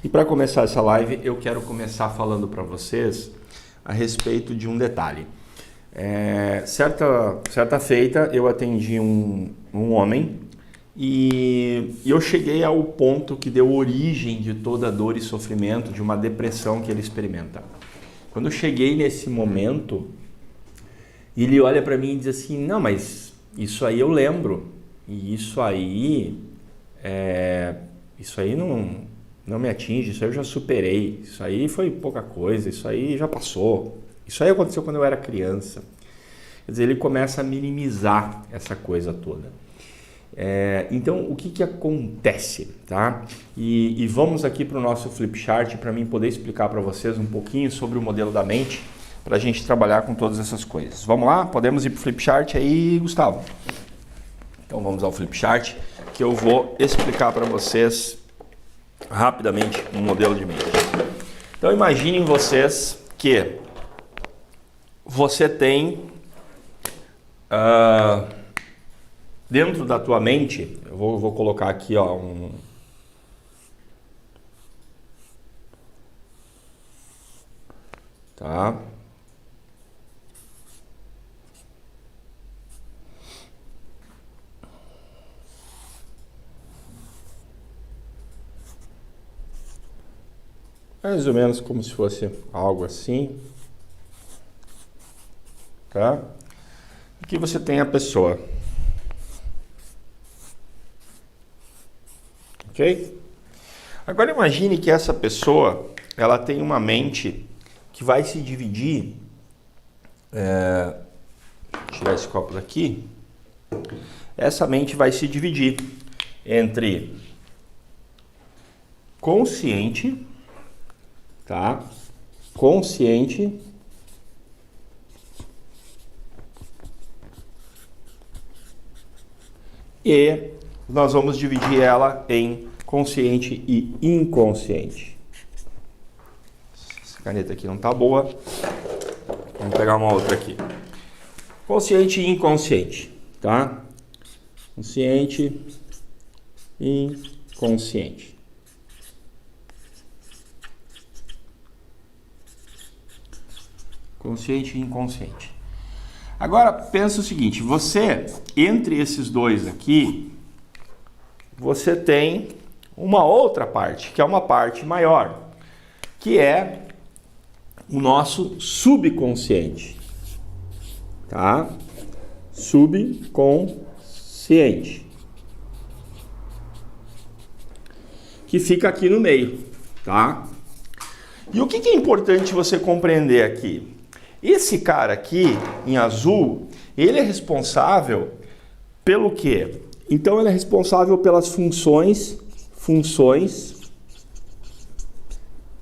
E para começar essa live, eu quero começar falando para vocês a respeito de um detalhe. Certa feita, eu atendi um homem e eu cheguei ao ponto que deu origem de toda a dor e sofrimento de uma depressão que ele experimenta. Quando eu cheguei nesse momento, ele olha para mim e diz assim, não, mas isso aí eu lembro, e isso aí não me atinge, isso aí eu já superei, isso aí foi pouca coisa, isso aí já passou, isso aí aconteceu quando eu era criança. Quer dizer, ele começa a minimizar essa coisa toda. Então, o que acontece, tá? E vamos aqui para o nosso flip chart para mim poder explicar para vocês um pouquinho sobre o modelo da mente, para a gente trabalhar com todas essas coisas. Vamos lá? Podemos ir para o flip chart aí, Gustavo? Então, vamos ao flip chart, que eu vou explicar para vocês rapidamente um modelo de mente. Então imaginem vocês que você tem dentro da tua mente, eu vou colocar aqui ó, tá? Mais ou menos como se fosse algo assim, tá? Aqui você tem a pessoa, ok? Agora imagine que essa pessoa, ela tem uma mente que vai se dividir, vou tirar esse copo daqui, essa mente vai se dividir entre consciente, tá? Consciente e nós vamos dividir ela em consciente e inconsciente. Essa caneta aqui não tá boa. Vamos pegar uma outra aqui. Consciente e inconsciente, tá? Consciente e inconsciente. Consciente e inconsciente. Agora, pensa o seguinte, você, entre esses dois aqui, você tem uma outra parte, que é uma parte maior, que é o nosso subconsciente, tá? Subconsciente. Que fica aqui no meio, tá? E o que é importante você compreender aqui? Esse cara aqui, em azul, ele é responsável pelo quê? Então, ele é responsável pelas funções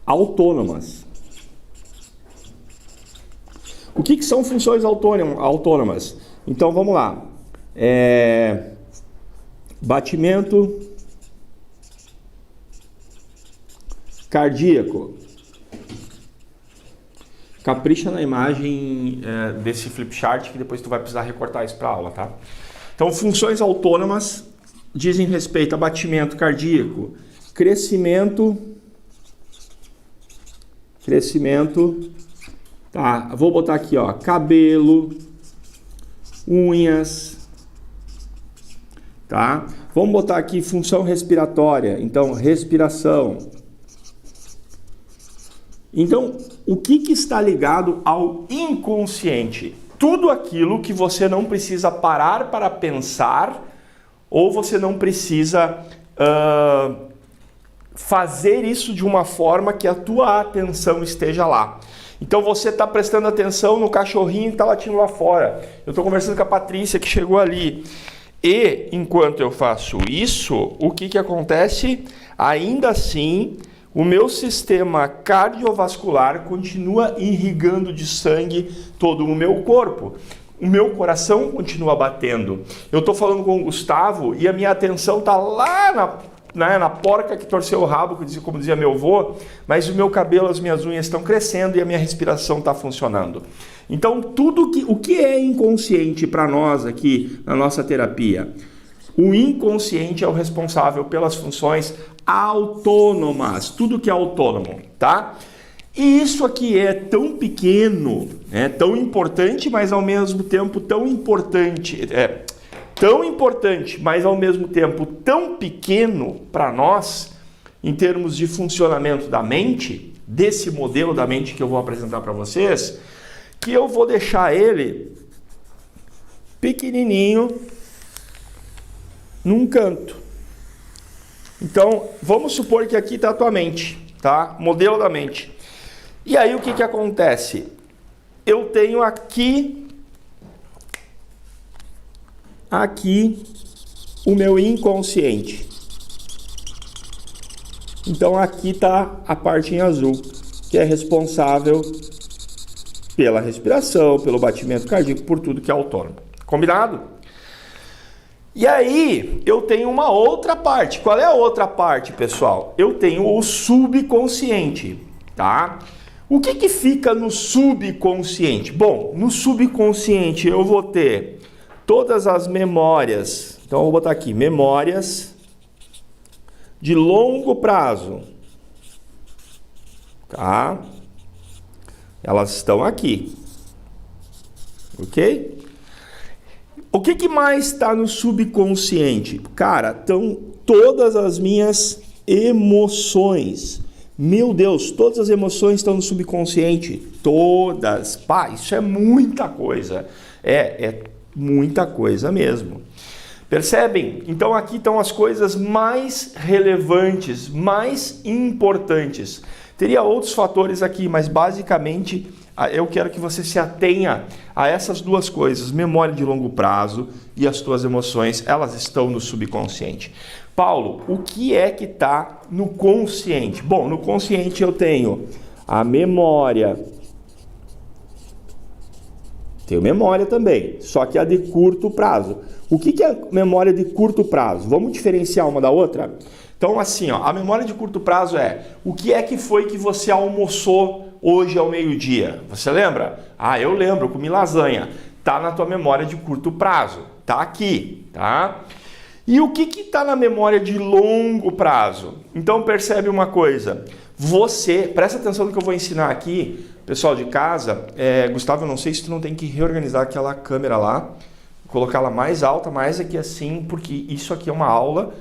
autônomas. O que são funções autônomas? Então, vamos lá. Batimento cardíaco. Capricha na imagem desse flip chart que depois tu vai precisar recortar isso para aula, tá? Então, funções autônomas dizem respeito a batimento cardíaco, crescimento, tá? Vou botar aqui, ó, cabelo, unhas, tá? Vamos botar aqui função respiratória, então respiração. Então, o que está ligado ao inconsciente? Tudo aquilo que você não precisa parar para pensar ou você não precisa fazer isso de uma forma que a tua atenção esteja lá. Então, você está prestando atenção no cachorrinho que está latindo lá fora. Eu estou conversando com a Patrícia que chegou ali. E, enquanto eu faço isso, o que acontece? Ainda assim, o meu sistema cardiovascular continua irrigando de sangue todo o meu corpo. O meu coração continua batendo. Eu estou falando com o Gustavo e a minha atenção está lá na porca que torceu o rabo, como dizia meu avô, mas o meu cabelo, as minhas unhas estão crescendo e a minha respiração está funcionando. Então, o que é inconsciente para nós aqui na nossa terapia? O inconsciente é o responsável pelas funções autônomas, tudo que é autônomo, tá? E isso aqui é tão pequeno, né, tão importante, mas ao mesmo tempo tão importante, tão importante, mas ao mesmo tempo tão pequeno para nós, em termos de funcionamento da mente, desse modelo da mente que eu vou apresentar para vocês, que eu vou deixar ele pequenininho num canto. Então, vamos supor que aqui está a tua mente, tá? Modelo da mente. E aí o que que acontece? Eu tenho aqui o meu inconsciente. Então aqui está a parte em azul, que é responsável pela respiração, pelo batimento cardíaco, por tudo que é autônomo. Combinado? E aí eu tenho uma outra parte. Qual é a outra parte, pessoal? Eu tenho o subconsciente, tá? O que que fica no subconsciente? Bom, no subconsciente eu vou ter todas as memórias. Então eu vou botar aqui, memórias de longo prazo. Tá? Elas estão aqui. Ok? O que que mais está no subconsciente? Cara, estão todas as minhas emoções. Meu Deus, todas as emoções estão no subconsciente. Todas. Pá, isso é muita coisa. É muita coisa mesmo. Percebem? Então aqui estão as coisas mais relevantes, mais importantes. Teria outros fatores aqui, mas basicamente eu quero que você se atenha a essas duas coisas, memória de longo prazo e as tuas emoções, elas estão no subconsciente. Paulo, o que é que está no consciente? Bom, no consciente eu tenho a memória. Tenho memória também, só que a de curto prazo. O que é memória de curto prazo? Vamos diferenciar uma da outra? Então, assim, ó, a memória de curto prazo é o que é que foi que você almoçou hoje ao meio-dia? Você lembra? Ah, eu lembro, eu comi lasanha. Tá na tua memória de curto prazo. Tá aqui, tá? E o que está na memória de longo prazo? Então, percebe uma coisa. Você, presta atenção no que eu vou ensinar aqui, pessoal de casa. Gustavo, eu não sei se tu não tem que reorganizar aquela câmera lá, colocá-la mais alta, mais aqui assim, porque isso aqui é uma aula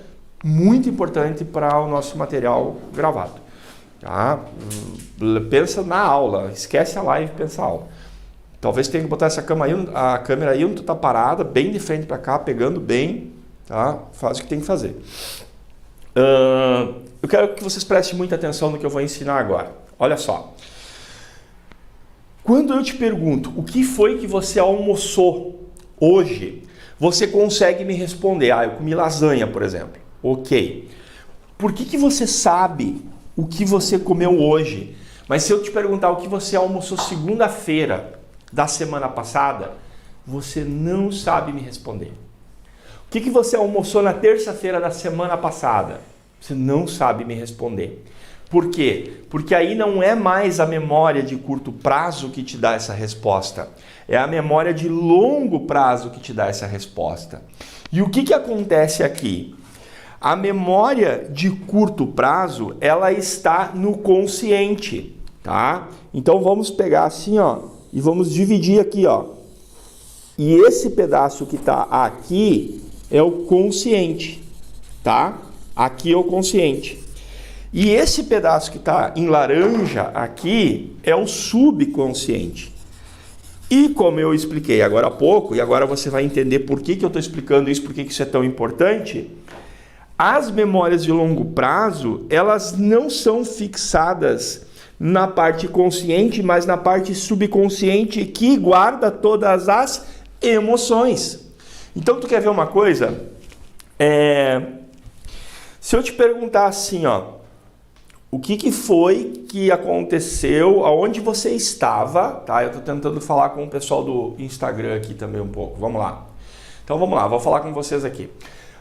muito importante para o nosso material gravado. Tá? Pensa na aula, esquece a live, pensa a aula. Talvez tenha que botar essa a câmera aí onde tu tá parada, bem de frente para cá, pegando bem, tá? Faz o que tem que fazer. Eu quero que vocês prestem muita atenção no que eu vou ensinar agora. Olha só. Quando eu te pergunto o que foi que você almoçou hoje, você consegue me responder. Ah, eu comi lasanha, por exemplo. Ok. Por que você sabe o que você comeu hoje? Mas se eu te perguntar o que você almoçou segunda-feira da semana passada, você não sabe me responder. O que você almoçou na terça-feira da semana passada? Você não sabe me responder. Por quê? Porque aí não é mais a memória de curto prazo que te dá essa resposta. É a memória de longo prazo que te dá essa resposta. E o que acontece aqui? A memória de curto prazo, ela está no consciente, tá? Então vamos pegar assim, ó, e vamos dividir aqui, ó. E esse pedaço que está aqui é o consciente, tá? Aqui é o consciente. E esse pedaço que está em laranja aqui é o subconsciente. E como eu expliquei agora há pouco, e agora você vai entender por que eu estou explicando isso, por que isso é tão importante, as memórias de longo prazo, elas não são fixadas na parte consciente, mas na parte subconsciente que guarda todas as emoções. Então, tu quer ver uma coisa? Se eu te perguntar assim, ó, o que foi que aconteceu, aonde você estava, tá? Eu estou tentando falar com o pessoal do Instagram aqui também um pouco, vamos lá. Então, vamos lá, vou falar com vocês aqui.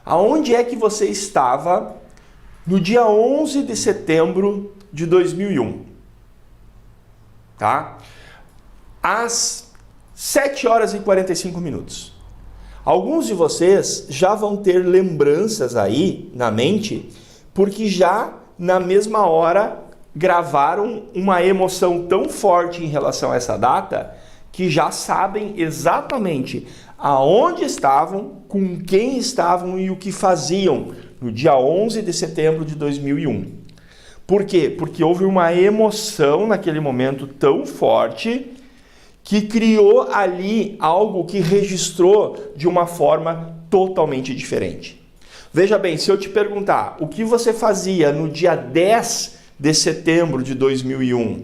Aonde é que você estava no dia 11 de setembro de 2001? Tá? Às 7 horas e 45 minutos. Alguns de vocês já vão ter lembranças aí na mente, porque já na mesma hora gravaram uma emoção tão forte em relação a essa data, que já sabem exatamente aonde estavam, com quem estavam e o que faziam no dia 11 de setembro de 2001. Por quê? Porque houve uma emoção naquele momento tão forte que criou ali algo que registrou de uma forma totalmente diferente. Veja bem, se eu te perguntar o que você fazia no dia 10 de setembro de 2001,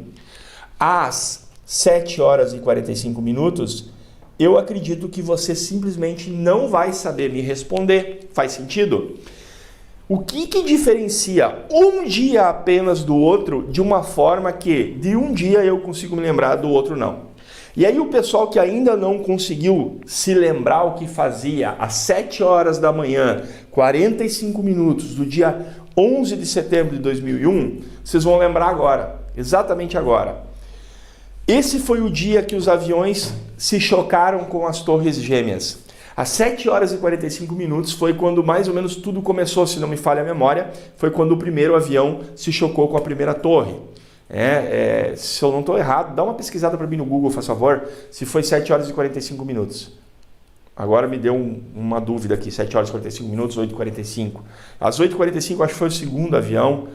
às 7 horas e 45 minutos, eu acredito que você simplesmente não vai saber me responder. Faz sentido? O que diferencia um dia apenas do outro de uma forma que de um dia eu consigo me lembrar, do outro não? E aí o pessoal que ainda não conseguiu se lembrar o que fazia às 7 horas da manhã, 45 minutos do dia 11 de setembro de 2001, vocês vão lembrar agora, exatamente agora. Esse foi o dia que os aviões se chocaram com as Torres Gêmeas. Às 7 horas e 45 minutos foi quando mais ou menos tudo começou, se não me falha a memória, foi quando o primeiro avião se chocou com a primeira torre. Se eu não estou errado, dá uma pesquisada para mim no Google, faz favor, se foi 7 horas e 45 minutos. Agora me deu uma dúvida aqui, 7 horas e 45 minutos, 8h45. Às 8h45 acho que foi o segundo avião,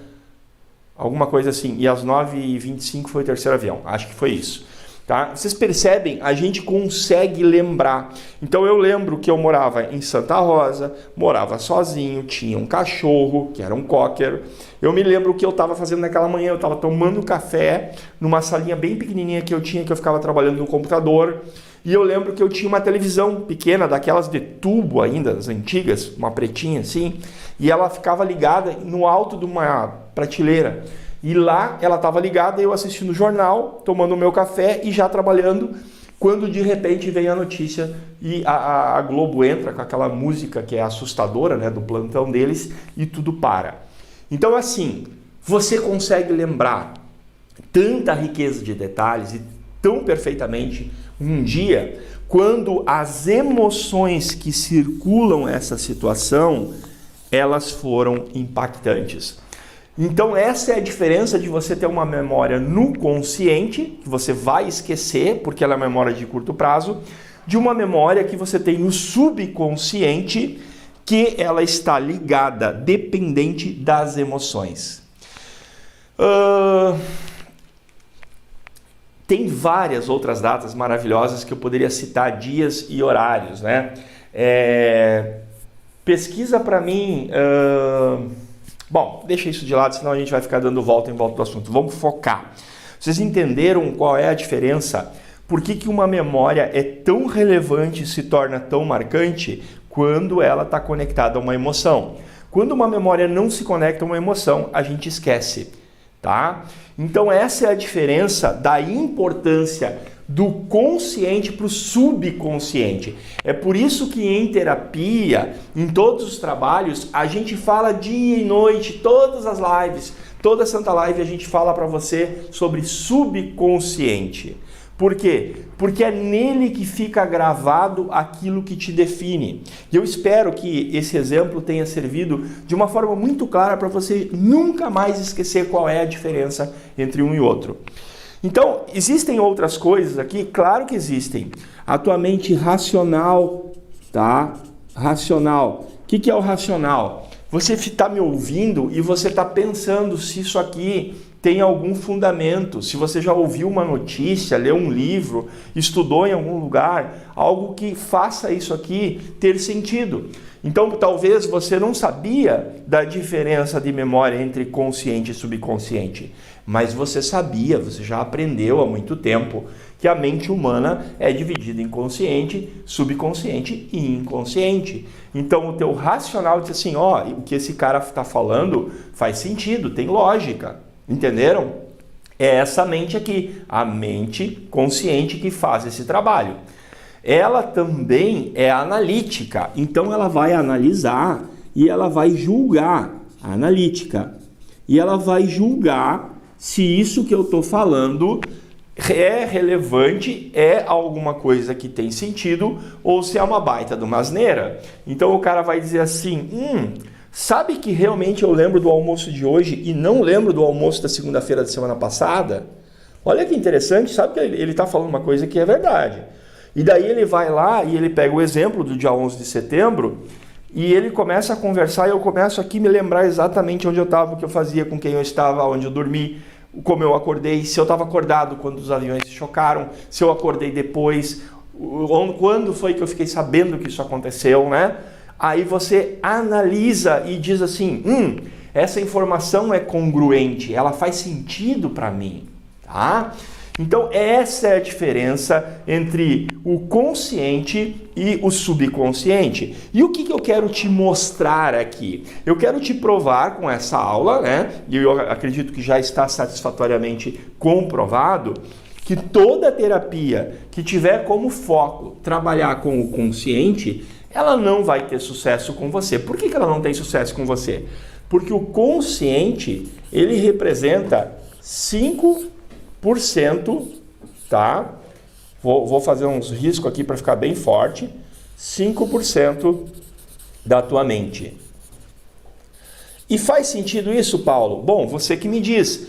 alguma coisa assim, e às 9h25 foi o terceiro avião, acho que foi isso. Tá? Vocês percebem? A gente consegue lembrar. Então eu lembro que eu morava em Santa Rosa, morava sozinho, tinha um cachorro, que era um cocker. Eu me lembro o que eu estava fazendo naquela manhã, eu estava tomando café numa salinha bem pequenininha que eu tinha, que eu ficava trabalhando no computador. E eu lembro que eu tinha uma televisão pequena, daquelas de tubo ainda, as antigas, uma pretinha assim, e ela ficava ligada no alto de uma prateleira. E lá ela estava ligada, eu assistindo o jornal, tomando o meu café e já trabalhando, quando de repente vem a notícia e a Globo entra com aquela música que é assustadora, né, do plantão deles, e tudo para. Então assim, você consegue lembrar tanta riqueza de detalhes e tão perfeitamente um dia, quando as emoções que circulam essa situação, elas foram impactantes. Então essa é a diferença de você ter uma memória no consciente, que você vai esquecer, porque ela é memória de curto prazo, de uma memória que você tem no subconsciente, que ela está ligada, dependente das emoções. Tem várias outras datas maravilhosas que eu poderia citar, dias e horários, né? Pesquisa para mim... Bom, deixa isso de lado, senão a gente vai ficar dando volta em volta do assunto. Vamos focar. Vocês entenderam qual é a diferença? Por que uma memória é tão relevante e se torna tão marcante quando ela está conectada a uma emoção? Quando uma memória não se conecta a uma emoção, a gente esquece, tá? Então essa é a diferença da importância do consciente para o subconsciente. É por isso que em terapia, em todos os trabalhos, a gente fala dia e noite, todas as lives, toda santa live a gente fala para você sobre subconsciente. Por quê? Porque é nele que fica gravado aquilo que te define. E eu espero que esse exemplo tenha servido de uma forma muito clara para você nunca mais esquecer qual é a diferença entre um e outro. Então, existem outras coisas aqui? Claro que existem. A tua mente racional, tá? Racional. O que é o racional? Você está me ouvindo e você está pensando se isso aqui tem algum fundamento, se você já ouviu uma notícia, leu um livro, estudou em algum lugar, algo que faça isso aqui ter sentido. Então, talvez você não sabia da diferença de memória entre consciente e subconsciente, mas você sabia, você já aprendeu há muito tempo que a mente humana é dividida em consciente, subconsciente e inconsciente. Então, o teu racional diz assim, ó, o que esse cara está falando faz sentido, tem lógica. Entenderam? É essa mente aqui, a mente consciente que faz esse trabalho. Ela também é analítica, então ela vai analisar e ela vai julgar, a analítica. E ela vai julgar se isso que eu estou falando é relevante, é alguma coisa que tem sentido, ou se é uma baita de uma asneira. Então o cara vai dizer assim, sabe que realmente eu lembro do almoço de hoje e não lembro do almoço da segunda-feira da semana passada? Olha que interessante, sabe que ele está falando uma coisa que é verdade. E daí ele vai lá e ele pega o exemplo do dia 11 de setembro e ele começa a conversar e eu começo aqui a me lembrar exatamente onde eu estava, o que eu fazia, com quem eu estava, onde eu dormi, como eu acordei, se eu estava acordado quando os aviões se chocaram, se eu acordei depois, quando foi que eu fiquei sabendo que isso aconteceu, né? Aí você analisa e diz assim, essa informação é congruente, ela faz sentido para mim, tá? Então essa é a diferença entre o consciente e o subconsciente. E o que eu quero te mostrar aqui? Eu quero te provar com essa aula, né? E eu acredito que já está satisfatoriamente comprovado, que toda terapia que tiver como foco trabalhar com o consciente, ela não vai ter sucesso com você. Por que ela não tem sucesso com você? Porque o consciente, ele representa 5%, tá? Vou fazer uns riscos aqui para ficar bem forte. 5% da tua mente. E faz sentido isso, Paulo? Bom, você que me diz.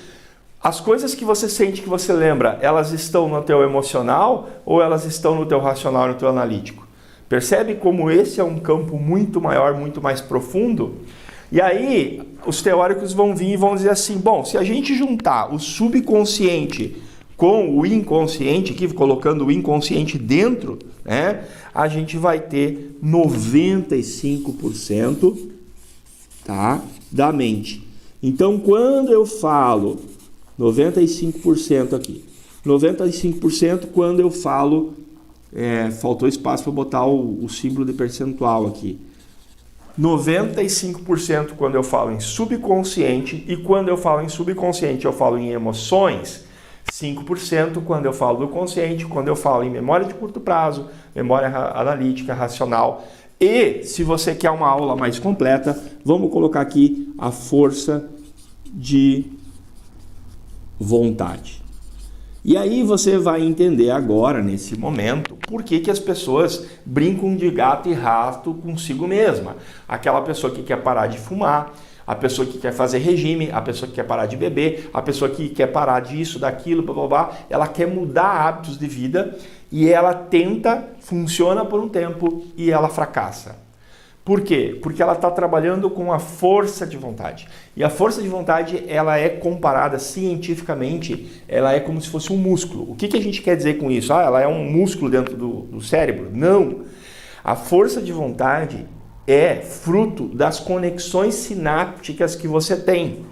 As coisas que você sente, que você lembra, elas estão no teu emocional ou elas estão no teu racional, no teu analítico? Percebe como esse é um campo muito maior, muito mais profundo? E aí, os teóricos vão vir e vão dizer assim, bom, se a gente juntar o subconsciente com o inconsciente, aqui colocando o inconsciente dentro, né, a gente vai ter 95%, tá, da mente. Então, quando eu falo 95% aqui, 95% quando eu falo, faltou espaço para botar o símbolo de percentual aqui, 95% quando eu falo em subconsciente, e quando eu falo em subconsciente eu falo em emoções, 5% quando eu falo do consciente, quando eu falo em memória de curto prazo, memória analítica, racional. E se você quer uma aula mais completa, vamos colocar aqui a força de vontade. E aí você vai entender agora, nesse momento, por que as pessoas brincam de gato e rato consigo mesma. Aquela pessoa que quer parar de fumar, a pessoa que quer fazer regime, a pessoa que quer parar de beber, a pessoa que quer parar disso, daquilo, blá, blá, blá, ela quer mudar hábitos de vida e ela tenta, funciona por um tempo e ela fracassa. Por quê? Porque ela está trabalhando com a força de vontade. E a força de vontade, ela é comparada cientificamente, ela é como se fosse um músculo. O que a gente quer dizer com isso? Ela é um músculo dentro do cérebro? Não! A força de vontade é fruto das conexões sinápticas que você tem.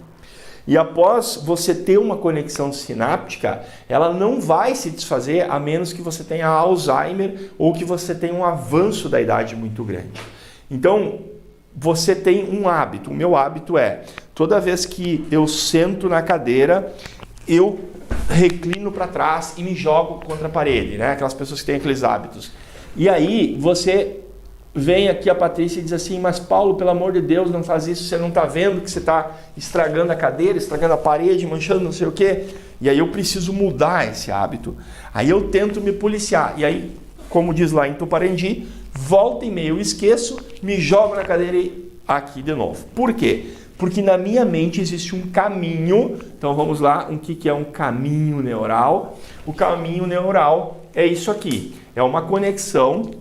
E após você ter uma conexão sináptica, ela não vai se desfazer a menos que você tenha Alzheimer ou que você tenha um avanço da idade muito grande. Então, você tem um hábito. O meu hábito é, toda vez que eu sento na cadeira, eu reclino para trás e me jogo contra a parede, né? Aquelas pessoas que têm aqueles hábitos. E aí, você vem aqui a Patrícia e diz assim, mas Paulo, pelo amor de Deus, não faz isso, você não está vendo que você está estragando a cadeira, estragando a parede, manchando não sei o quê. E aí eu preciso mudar esse hábito. Aí eu tento me policiar. E aí, como diz lá em Tuparendi, volta e meia eu esqueço, me jogo na cadeira e aqui de novo. Por quê? Porque na minha mente existe um caminho. Então vamos lá, o que é um caminho neural? O caminho neural é isso aqui. É uma conexão.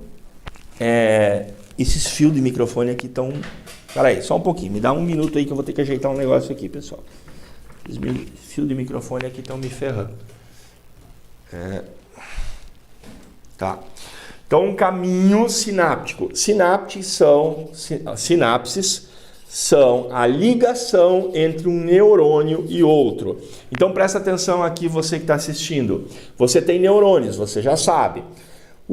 Esses fios de microfone aqui estão... Espera aí, só um pouquinho. Me dá um minuto aí que eu vou ter que ajeitar um negócio aqui, pessoal. Os fios de microfone aqui estão me ferrando. Tá. Então, um caminho sináptico. Sinapses são a ligação entre um neurônio e outro. Então, presta atenção aqui, você que está assistindo. Você tem neurônios, você já sabe.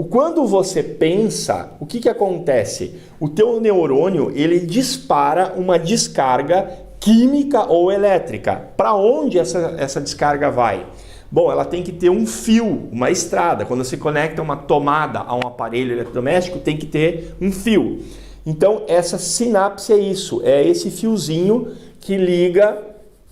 Quando você pensa, o que acontece? O teu neurônio, ele dispara uma descarga química ou elétrica. Para onde essa descarga vai? Bom, ela tem que ter um fio, uma estrada. Quando você conecta uma tomada a um aparelho eletrodoméstico, tem que ter um fio. Então, essa sinapse é isso, é esse fiozinho que liga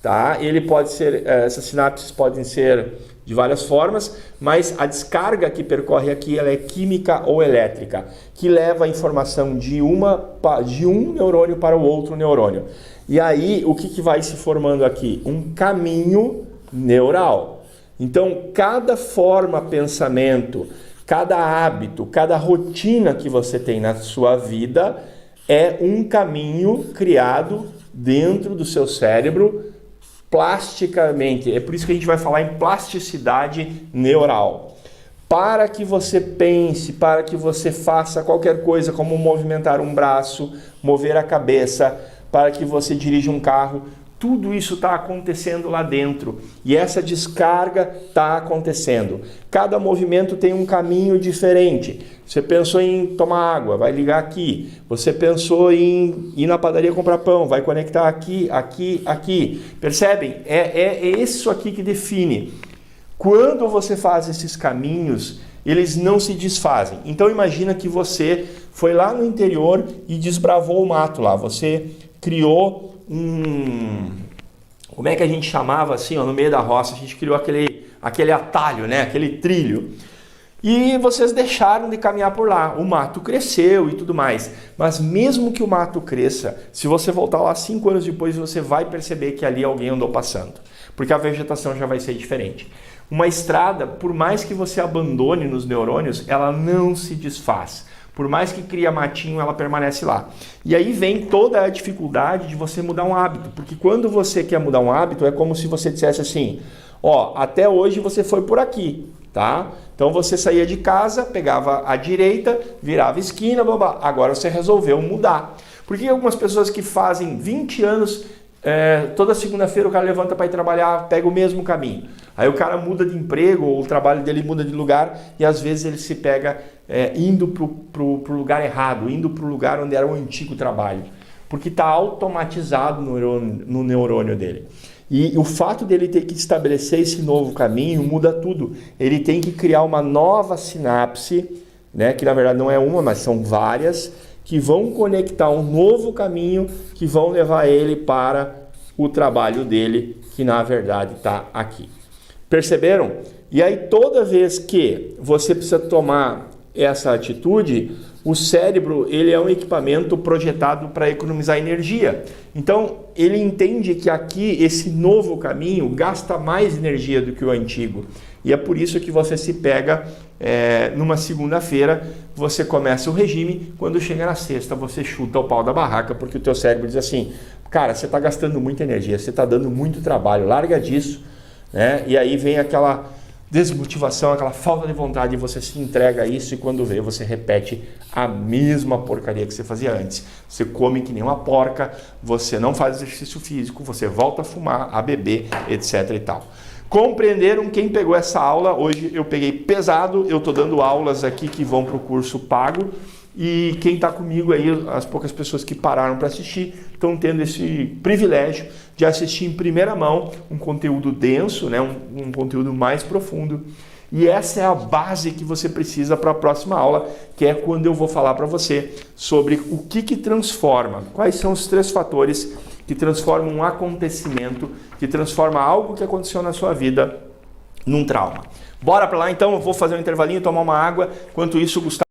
tá? Ele pode ser, essas sinapses podem ser de várias formas, mas a descarga que percorre aqui ela é química ou elétrica, que leva a informação de um neurônio para o outro neurônio. E aí, o que vai se formando aqui? Um caminho neural. Então, cada forma, pensamento, cada hábito, cada rotina que você tem na sua vida é um caminho criado dentro do seu cérebro plasticamente. É por isso que a gente vai falar em plasticidade neural. Para que você pense, para que você faça qualquer coisa, como movimentar um braço, mover a cabeça, para que você dirija um carro, tudo isso está acontecendo lá dentro. E essa descarga está acontecendo. Cada movimento tem um caminho diferente. Você pensou em tomar água, vai ligar aqui. Você pensou em ir na padaria comprar pão, vai conectar aqui, aqui, aqui. Percebem? É isso aqui que define. Quando você faz esses caminhos, eles não se desfazem. Então imagina que você foi lá no interior e desbravou o mato lá. Você criou como é que a gente chamava assim, ó, no meio da roça, a gente criou aquele atalho, né? Aquele trilho. E vocês deixaram de caminhar por lá. O mato cresceu e tudo mais. Mas mesmo que o mato cresça, se você voltar lá 5 anos depois, você vai perceber que ali alguém andou passando. Porque a vegetação já vai ser diferente. Uma estrada, por mais que você abandone nos neurônios, ela não se desfaz. Por mais que cria matinho, ela permanece lá. E aí vem toda a dificuldade de você mudar um hábito. Porque quando você quer mudar um hábito, é como se você dissesse assim, ó, até hoje você foi por aqui, tá? Então você saía de casa, pegava a direita, virava esquina, blá, blá. Agora você resolveu mudar. Porque algumas pessoas que fazem 20 anos, toda segunda-feira o cara levanta para ir trabalhar, pega o mesmo caminho. Aí o cara muda de emprego, ou o trabalho dele muda de lugar, e às vezes ele se pega indo pro lugar errado, indo para o lugar onde era o antigo trabalho. Porque está automatizado no neurônio dele. E o fato dele ter que estabelecer esse novo caminho muda tudo. Ele tem que criar uma nova sinapse, né, que na verdade não é uma, mas são várias, que vão conectar um novo caminho, que vão levar ele para o trabalho dele, que na verdade está aqui. Perceberam? E aí toda vez que você precisa tomar essa atitude, o cérebro ele é um equipamento projetado para economizar energia. Então ele entende que aqui esse novo caminho gasta mais energia do que o antigo. E é por isso que você se pega numa segunda-feira, você começa o regime, quando chega na sexta você chuta o pau da barraca, porque o teu cérebro diz assim, cara, você está gastando muita energia, você está dando muito trabalho, larga disso, né? E aí vem aquela desmotivação, aquela falta de vontade, e você se entrega a isso, e quando vê, você repete a mesma porcaria que você fazia antes. Você come que nem uma porca, você não faz exercício físico, você volta a fumar, a beber, etc e tal. Compreenderam? Quem pegou essa aula? Hoje eu peguei pesado, eu estou dando aulas aqui que vão para o curso pago, e quem está comigo aí, as poucas pessoas que pararam para assistir, estão tendo esse privilégio de assistir em primeira mão um conteúdo denso, né? um conteúdo mais profundo. E essa é a base que você precisa para a próxima aula, que é quando eu vou falar para você sobre o que transforma, quais são os 3 fatores que transformam um acontecimento, que transforma algo que aconteceu na sua vida num trauma. Bora para lá então, eu vou fazer um intervalinho, tomar uma água, enquanto isso o Gustavo